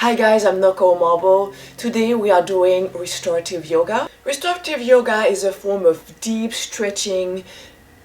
Hi guys, I'm Noko Marble. Today we are doing restorative yoga. Restorative yoga is a form of deep stretching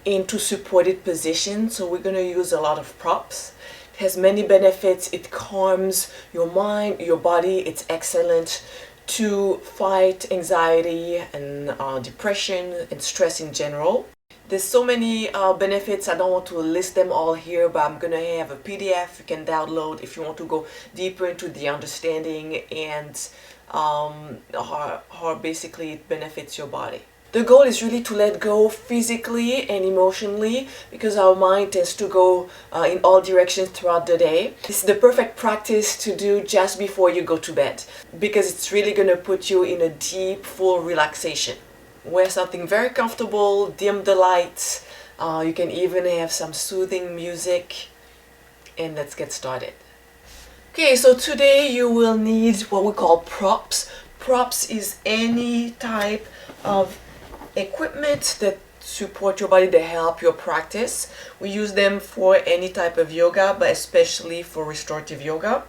into supported position. So we're going to use a lot of props. It has many benefits. It calms your mind, your body. It's excellent to fight anxiety and depression and stress in general. There's so many benefits. I don't want to list them all here, but I'm gonna have a PDF you can download if you want to go deeper into the understanding and how basically it benefits your body. The goal is really to let go physically and emotionally because our mind tends to go in all directions throughout the day. This is the perfect practice to do just before you go to bed because it's really gonna put you in a deep, full relaxation. Wear something very comfortable, dim the lights, you can even have some soothing music, and let's get started. Okay, so today you will need what we call props. Props is any type of equipment that support your body to help your practice. We use them for any type of yoga, but especially for restorative yoga.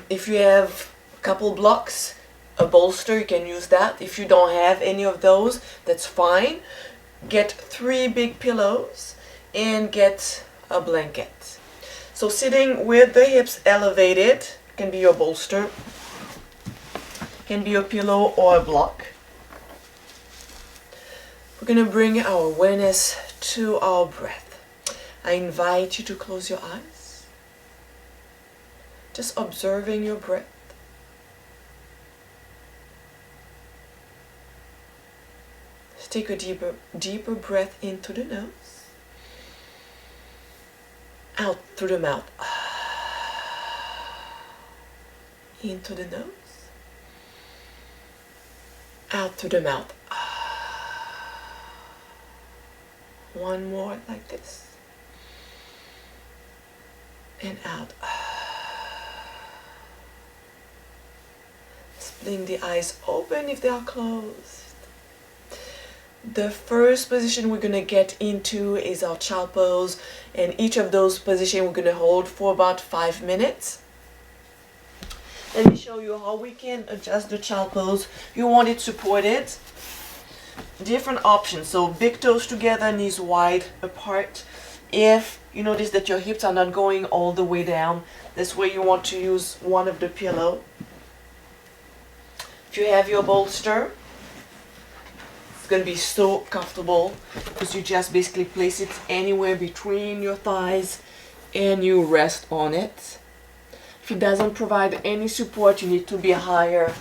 If you have a couple blocks, a bolster, you can use that. If you don't have any of those, that's fine. Get 3 big pillows and get a blanket. So sitting with the hips elevated can be your bolster, can be a pillow or a block. We're gonna bring our awareness to our breath. I invite you to close your eyes, just observing your breath. Take a deeper breath into the nose, out through the mouth, into the nose, out through the mouth. One more like this, and out. Spling the eyes open if they are closed. The first position we're going to get into is our child pose, and each of those positions we're going to hold for about 5 minutes. Let me show you how we can adjust the child pose. You want it supported. Different options. So big toes together, knees wide apart. If you notice that your hips are not going all the way down, that's where you want to use one of the pillow. If you have your bolster, it's going to be so comfortable because you just basically place it anywhere between your thighs and you rest on it. If it doesn't provide any support, you need to be higher.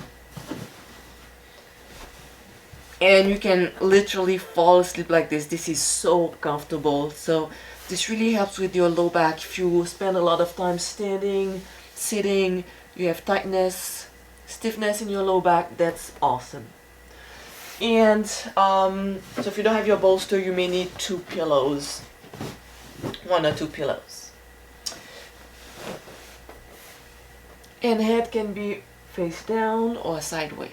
And you can literally fall asleep like this. This is so comfortable. So this really helps with your low back. If you spend a lot of time standing, sitting, you have tightness, stiffness in your low back, that's awesome. And so if you don't have your bolster, you may need 2 pillows, 1 or 2 pillows. And head can be face down or sideways.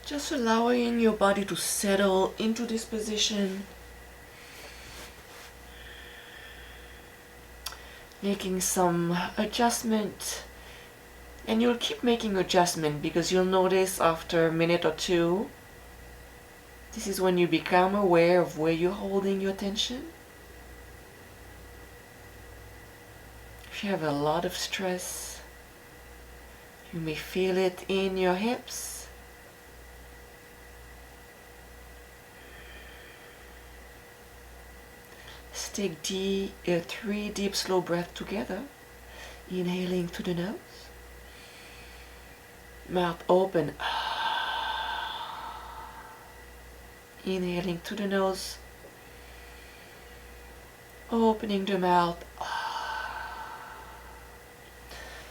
Just allowing your body to settle into this position. Making some adjustment, and you'll keep making adjustment because you'll notice after a minute or 2, this is when you become aware of where you're holding your tension. If you have a lot of stress, you may feel it in your hips. Take 3 deep slow breaths together. Inhaling through the nose, mouth open. Inhaling through the nose, opening the mouth.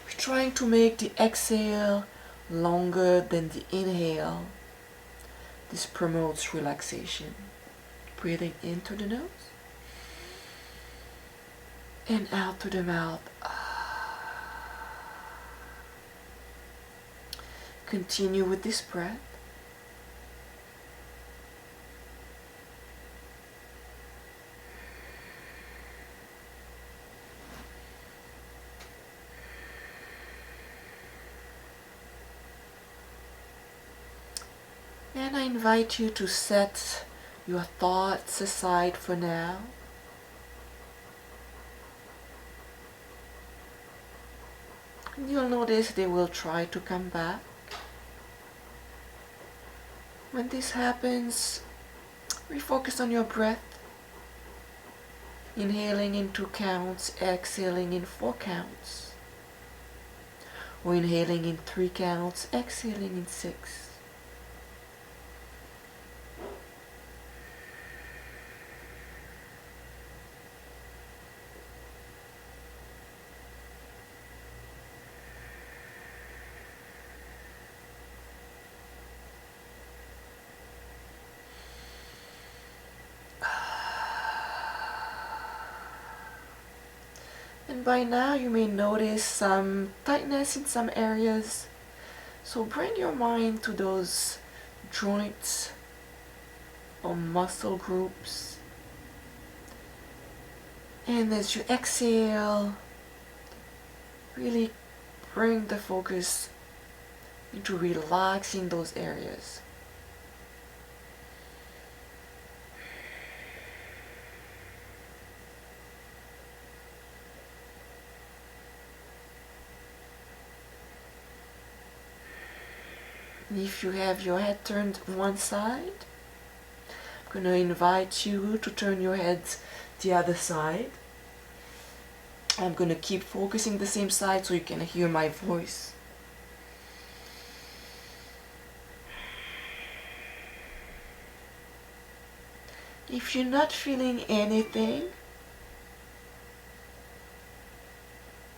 We're trying to make the exhale longer than the inhale. This promotes relaxation. Breathing into the nose and out through the mouth. Continue with this breath. And I invite you to set your thoughts aside for now. And you'll notice they will try to come back. When this happens, refocus on your breath. Inhaling in 2 counts, exhaling in 4 counts. Or inhaling in 3 counts, exhaling in 6. And by now you may notice some tightness in some areas. So bring your mind to those joints or muscle groups. And as you exhale, really bring the focus into relaxing those areas. If you have your head turned one side, I'm going to invite you to turn your head the other side. I'm going to keep focusing the same side so you can hear my voice. If you're not feeling anything,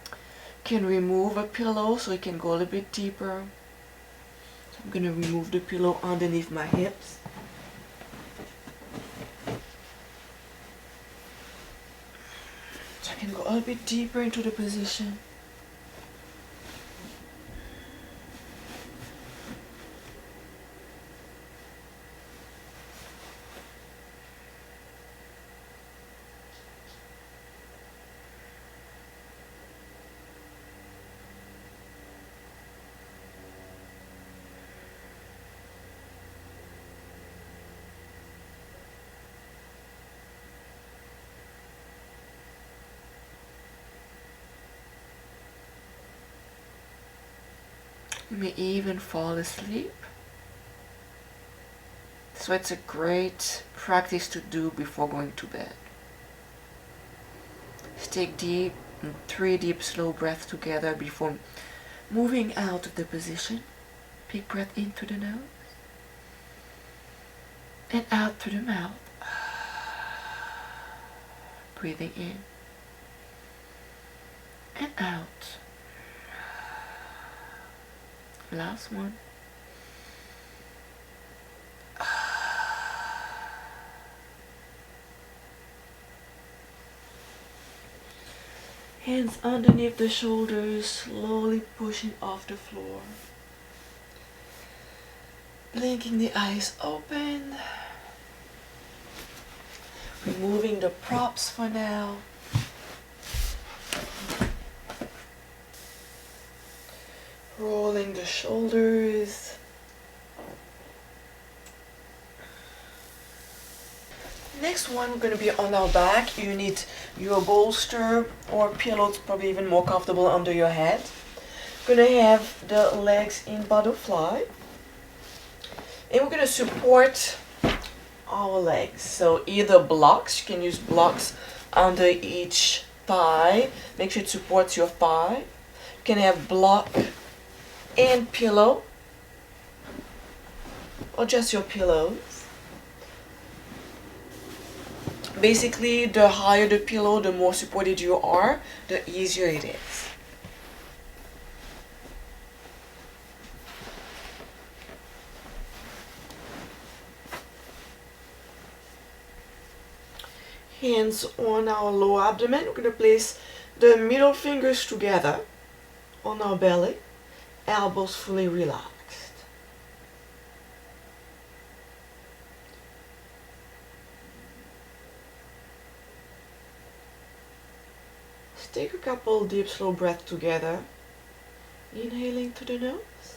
you can remove a pillow so you can go a little bit deeper. I'm going to remove the pillow underneath my hips. So I can go a little bit deeper into the position. You may even fall asleep. So it's a great practice to do before going to bed. Just take 3 deep slow breaths together before moving out of the position. Big breath in through the nose and out through the mouth. Breathing in and out. Last one. Hands underneath the shoulders, slowly pushing off the floor. Blinking the eyes open. Removing the props for now. Rolling the shoulders. Next one, we're going to be on our back. You need your bolster or pillow, it's probably even more comfortable under your head. We're going to have the legs in butterfly. And we're going to support our legs. So either blocks, you can use blocks under each thigh. Make sure it supports your thigh. You can have block and pillow, or just your pillows. Basically, the higher the pillow, the more supported you are, the easier it is. Hands on our lower abdomen. We're going to place the middle fingers together on our belly. Elbows fully relaxed. Let's take a couple deep slow breaths together. Inhaling through the nose.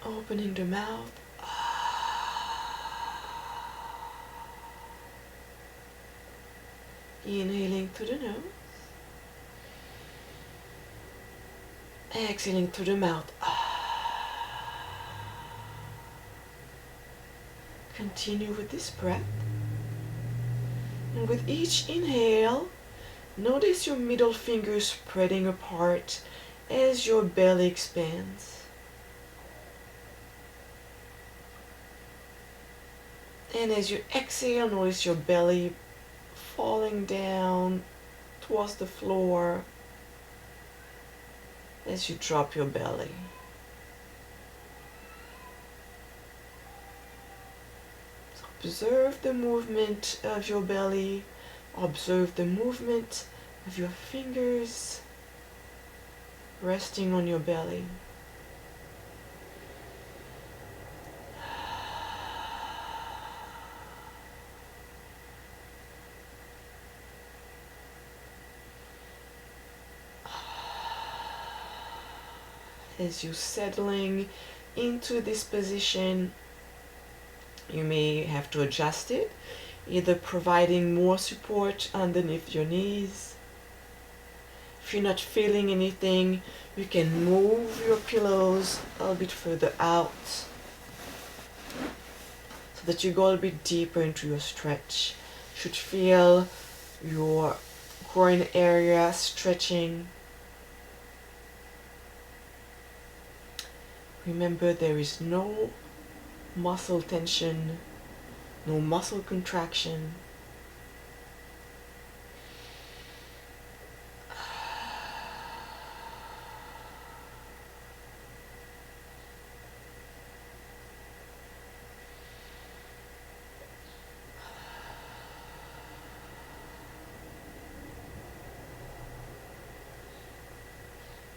Opening the mouth. Inhaling through the nose. Exhaling through the mouth. Continue with this breath. And with each inhale, notice your middle finger spreading apart as your belly expands. And as you exhale, notice your belly falling down towards the floor as you drop your belly. So observe the movement of your belly. Observe the movement of your fingers resting on your belly. As you're settling into this position, you may have to adjust it, either providing more support underneath your knees. If you're not feeling anything, you can move your pillows a little bit further out so that you go a little bit deeper into your stretch. You should feel your groin area stretching. Remember, there is no muscle tension, no muscle contraction.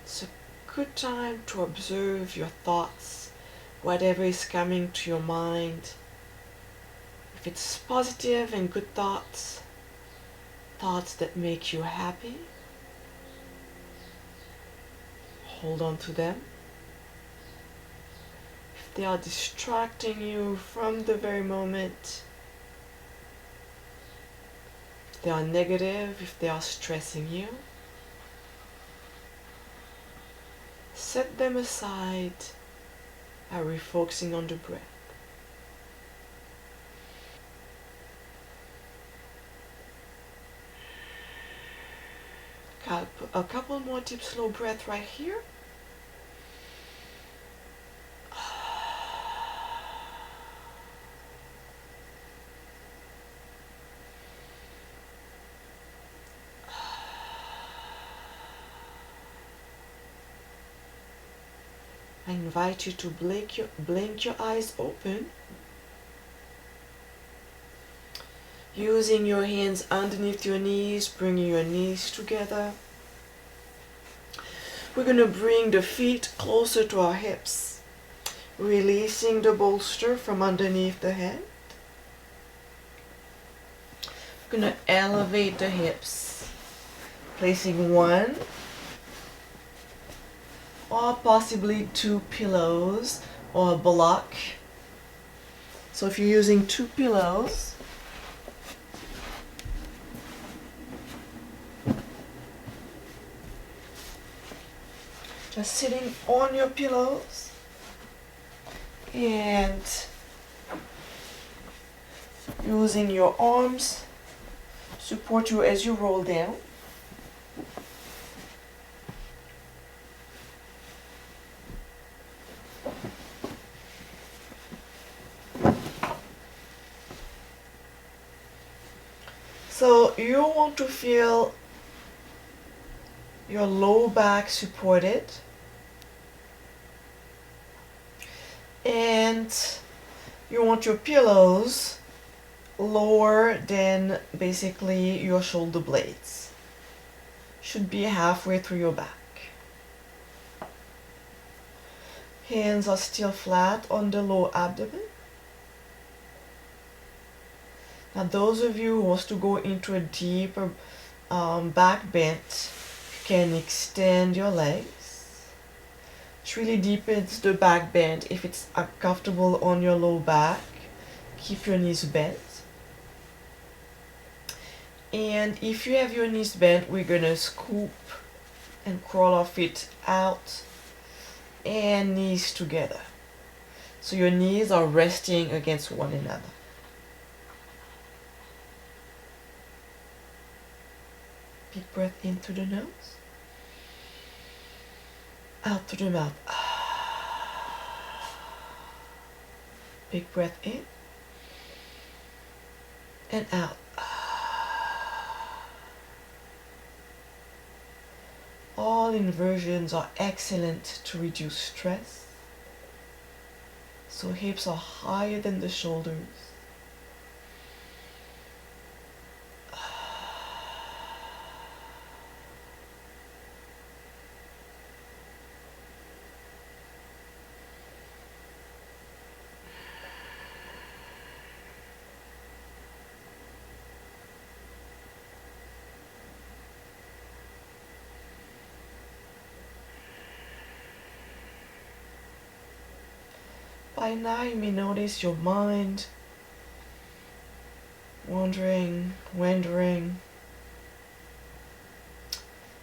It's a good time to observe your thoughts, whatever is coming to your mind. If it's positive and good thoughts, thoughts that make you happy, hold on to them. If they are distracting you from the very moment, if they are negative, if they are stressing you, set them aside by refocusing on the breath. A couple more deep slow breath right here. I invite you to blink your eyes open, using your hands underneath your knees, bringing your knees together. We're going to bring the feet closer to our hips, releasing the bolster from underneath the head. We're going to elevate the hips, placing one or possibly two pillows or a block. So if you're using two pillows, just sitting on your pillows and using your arms support you as you roll down. So you want to feel your low back supported, and you want your pillows lower than basically your shoulder blades. Should be halfway through your back. Hands are still flat on the lower abdomen. Now those of you who want to go into a deeper back bend, you can extend your legs. It really deepens the back bend. If it's uncomfortable on your low back, keep your knees bent. And if you have your knees bent, we're gonna scoop and crawl our feet out and knees together. So your knees are resting against one another. Big breath in through the nose, out through the mouth. Big breath in and out. All inversions are excellent to reduce stress. So hips are higher than the shoulders. By now you may notice your mind wandering.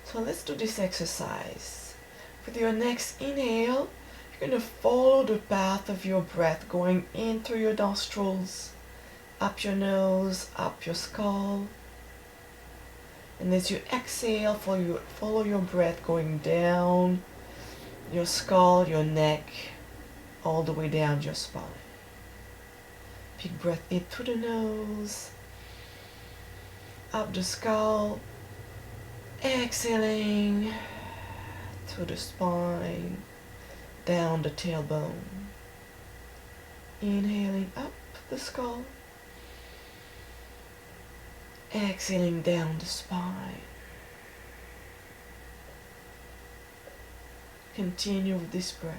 So let's do this exercise. With your next inhale, you're going to follow the path of your breath going in through your nostrils, up your nose, up your skull. And as you exhale, follow your breath going down your skull, your neck, all the way down your spine. Big breath in through the nose, up the skull, exhaling through the spine, down the tailbone. Inhaling up the skull, exhaling down the spine. Continue with this breath.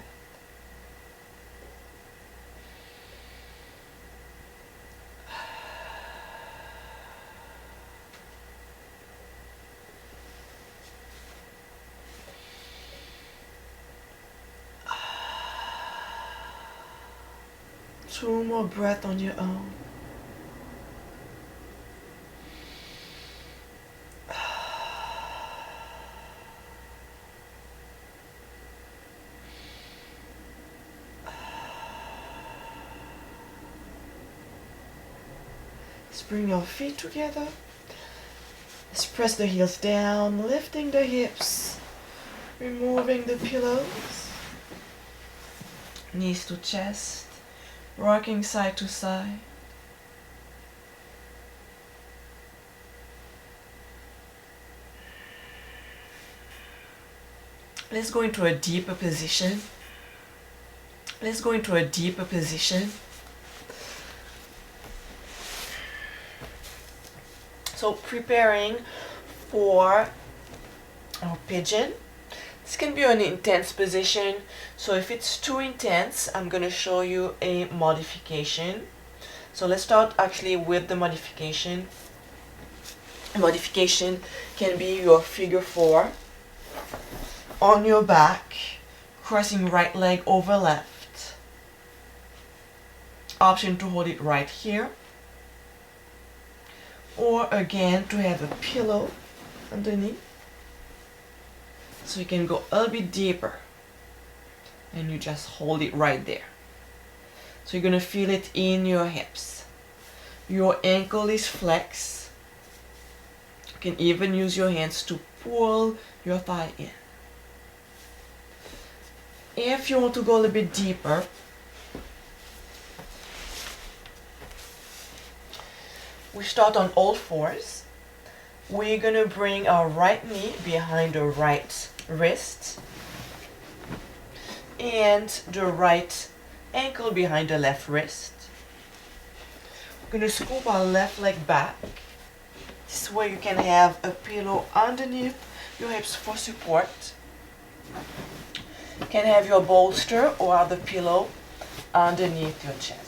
Two more breaths on your own. Let's bring your feet together. Let's press the heels down, lifting the hips, removing the pillows, knees to chest. Rocking side to side. Let's go into a deeper position. So preparing for our pigeon. This can be an intense position, so if it's too intense, I'm going to show you a modification. So let's start actually with the modification. A modification can be your figure 4 on your back, crossing right leg over left. Option to hold it right here, or again to have a pillow underneath. So you can go a little bit deeper and you just hold it right there. So you're going to feel it in your hips. Your ankle is flexed. You can even use your hands to pull your thigh in. If you want to go a little bit deeper, we start on all fours. We're going to bring our right knee behind the right wrist and the right ankle behind the left wrist. We're going to scoop our left leg back. This way you can have a pillow underneath your hips for support. You can have your bolster or other pillow underneath your chest.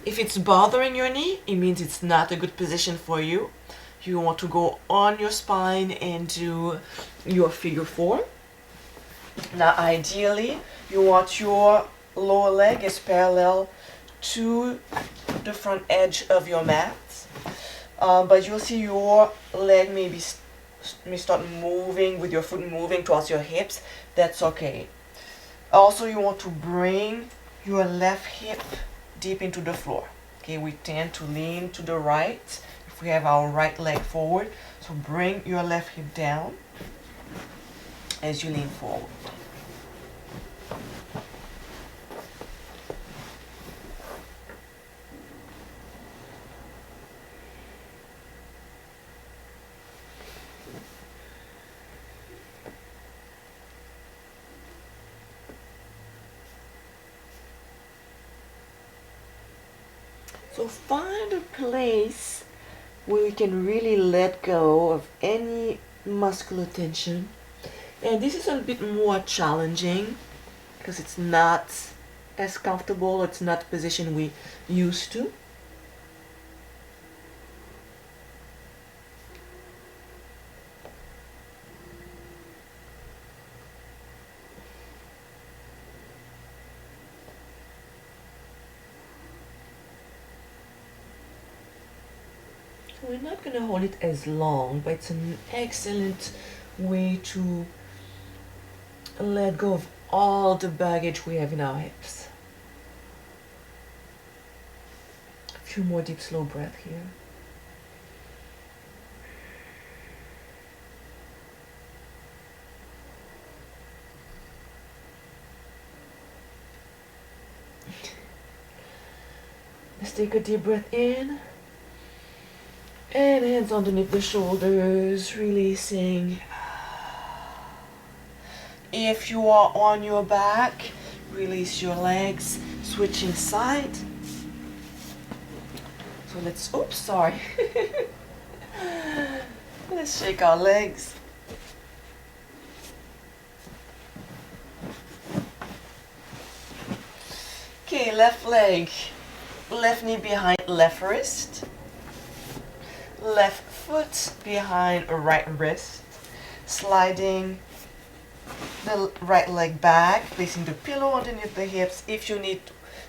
If it's bothering your knee, it means it's not a good position for you. You want to go on your spine and do your figure 4. Now ideally you want your lower leg is parallel to the front edge of your mat, but you'll see your leg may start moving with your foot moving towards your hips. That's okay. Also, you want to bring your left hip deep into the floor. Okay, we tend to lean to the right if we have our right leg forward. So bring your left hip down as you lean forward. So find a place where you can really let go of any muscular tension. And this is a bit more challenging because it's not as comfortable, it's not the position we used to. We're not going to hold it as long, but it's an excellent way to let go of all the baggage we have in our hips. A few more deep, slow breaths here. Let's take a deep breath in. And hands underneath the shoulders, releasing. If you are on your back, release your legs, switching side. So let's, oops, sorry. Let's shake our legs. Okay, left leg, left knee behind left wrist. Left foot behind right wrist, sliding the right leg back, placing the pillow underneath the hips if you need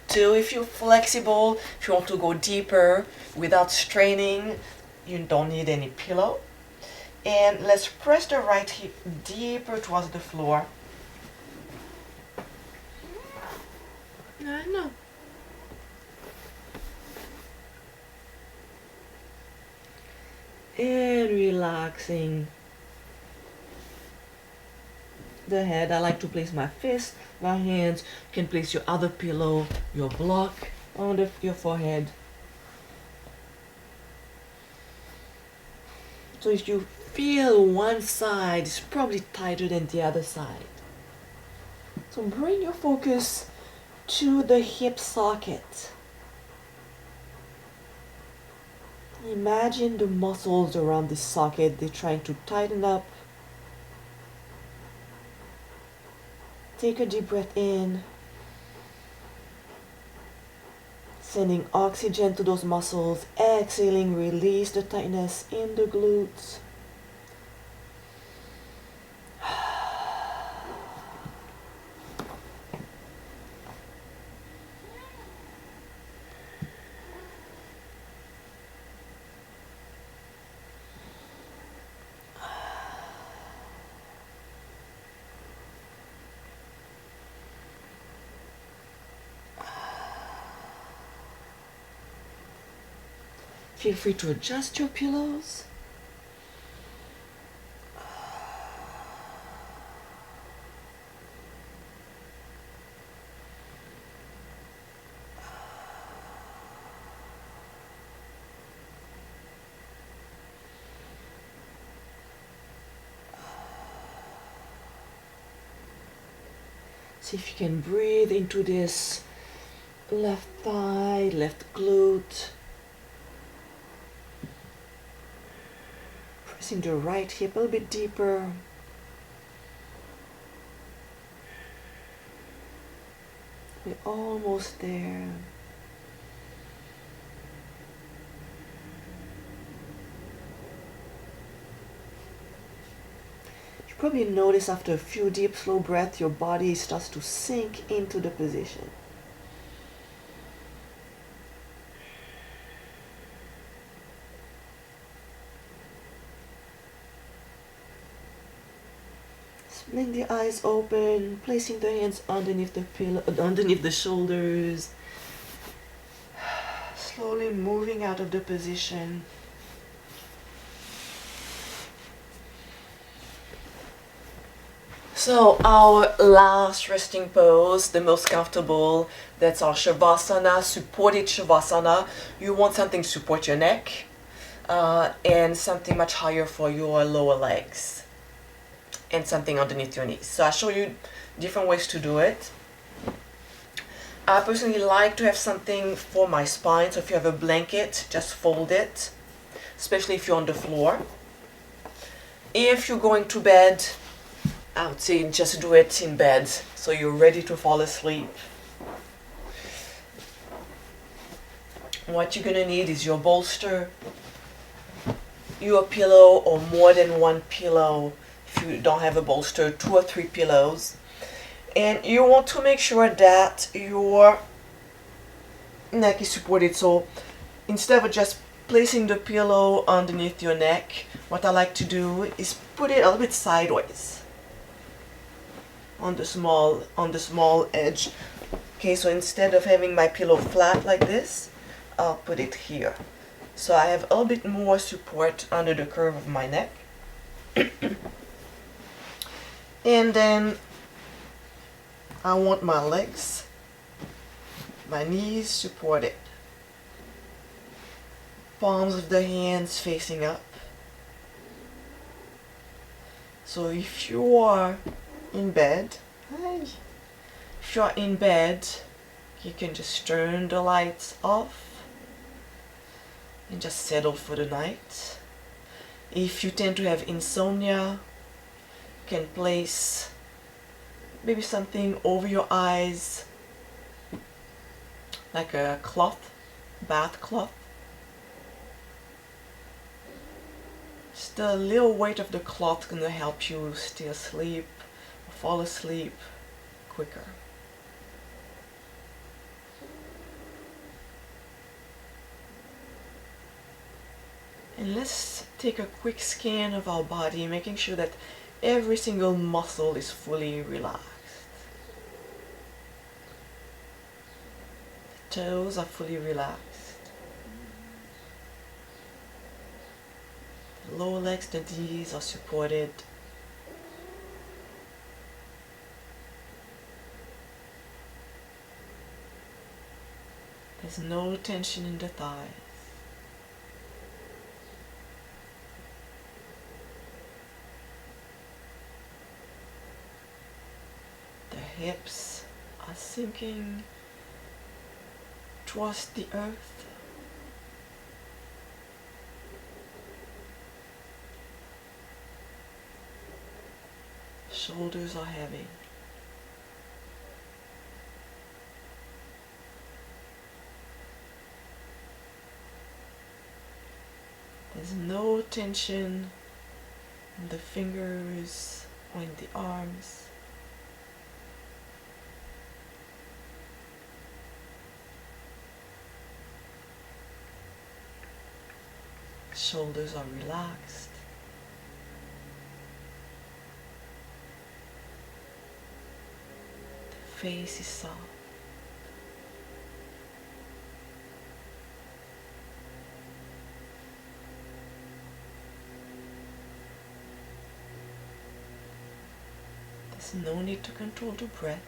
to. If you're flexible, if you want to go deeper without straining, you don't need any pillow. And let's press the right hip deeper towards the floor. I know. And relaxing the head. I like to place my fist, my hands. You can place your other pillow, your block on your forehead. So if you feel one side is probably tighter than the other side. So bring your focus to the hip socket. Imagine the muscles around this socket, they're trying to tighten up. Take a deep breath in, sending oxygen to those muscles. Exhaling, release the tightness in the glutes. Feel free to adjust your pillows. See if you can breathe into this left thigh, left glute. Pressing the right hip a little bit deeper. We're almost there. Probably notice after a few deep, slow breaths, your body starts to sink into the position. Split the eyes open, placing the hands underneath the pillow, underneath the shoulders. Slowly moving out of the position. So our last resting pose, the most comfortable, that's our Shavasana, supported Shavasana. You want something to support your neck and something much higher for your lower legs and something underneath your knees. So I'll show you different ways to do it. I personally like to have something for my spine, so if you have a blanket, just fold it, especially if you're on the floor. If you're going to bed, I would say just do it in bed so you're ready to fall asleep. What you're gonna need is your bolster, your pillow, or more than one pillow. If you don't have a bolster, 2 or 3 pillows. And you want to make sure that your neck is supported. So instead of just placing the pillow underneath your neck, what I like to do is put it a little bit sideways on the small edge. Okay, so instead of having my pillow flat like this, I'll put it here. So I have a little bit more support under the curve of my neck. And then I want my legs, my knees supported. Palms of the hands facing up. So if you are in bed, if you are in bed, you can just turn the lights off and just settle for the night. If you tend to have insomnia, you can place maybe something over your eyes, like a cloth, bath cloth. Just the little weight of the cloth is going to help you stay asleep or fall asleep quicker. And let's take a quick scan of our body, making sure that every single muscle is fully relaxed. The toes are fully relaxed. The lower legs, the knees are supported. There's no tension in the thighs. The hips are sinking towards the earth. Shoulders are heavy. There's no tension in the fingers or in the arms. Shoulders are relaxed. The face is soft. There's no need to control the breath.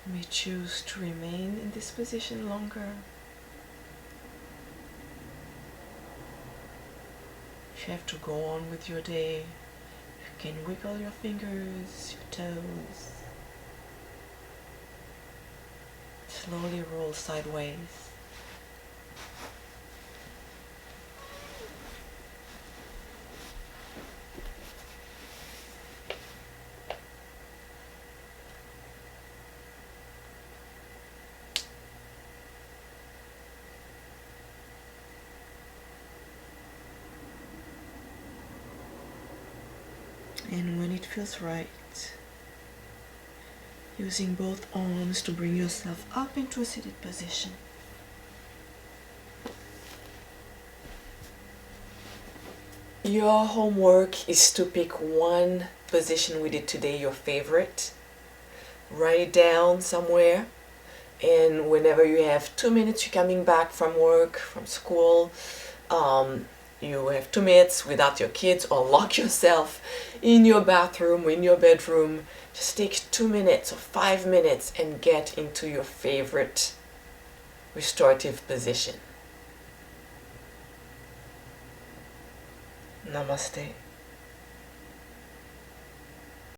You may choose to remain in this position longer. If you have to go on with your day, you can wiggle your fingers, your toes. Slowly roll sideways. And when it feels right, using both arms to bring yourself up into a seated position. Your homework is to pick one position we did today, your favorite. Write it down somewhere, and whenever you have 2 minutes, you're coming back from work, from school, you have 2 minutes without your kids, or lock yourself in your bathroom or in your bedroom. Just take 2 minutes or 5 minutes and get into your favorite restorative position. Namaste.